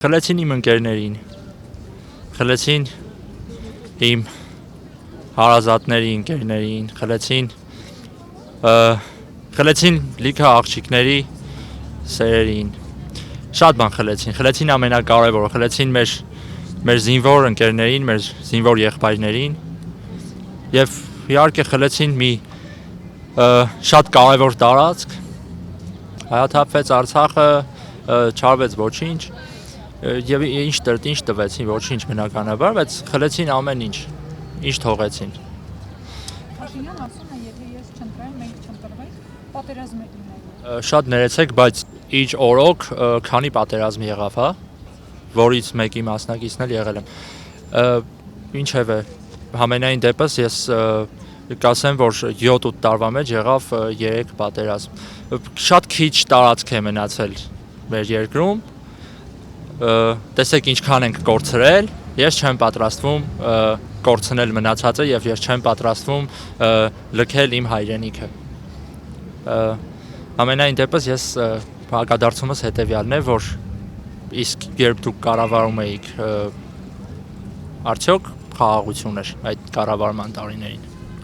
Խլեցին իմ ընկերներին, խլեցին իմ հարազատների ընկերներին, խլեցին լիքը աղջիկների սերերին, շատ բան խլեցին ամենակարևորը, խլեցին մեր զինվոր ընկերներին, մեր զինվոր եղբայրներին եւ իհարկե խլեցին մի շատ կարևոր տարածք, հայաթափվեց Արցախը, չարվեց ոչինչ եւ ինչ տվեցին, ոչինչ բնականաբար, բայց խլեցին ամեն ինչ թողեցին։ Փաշինյանը ասում է, եթե ես չընտրեմ, մենք չընտրվենք, պատերազմ է լինելու։ Շատ ներեցեք, բայց իր օրոք քանի պատերազմ եղավ, հա, որից մեկի մասնակիցն էլ եղել եմ։ Ինչևէ, համենայն դեպս ես կասեմ, որ 7-8 տարվա մեջ եղավ 3 պատերազմ։ Շատ քիչ տարածք է մնացել մեր երկրում։ Տեսեք ինչքան ենք կորցրել, ես չեմ պատրաստվում կորցնել մնացածը եւ ես չեմ պատրաստվում լքել իմ հայրենիքը։ Ամենայն դեպս ես հակադարձումս հետեւյալն է, որ իսկ երբ դուք կառավարում էիք, արդյոք խաղաղություն էր այդ կառավարման տարիներին։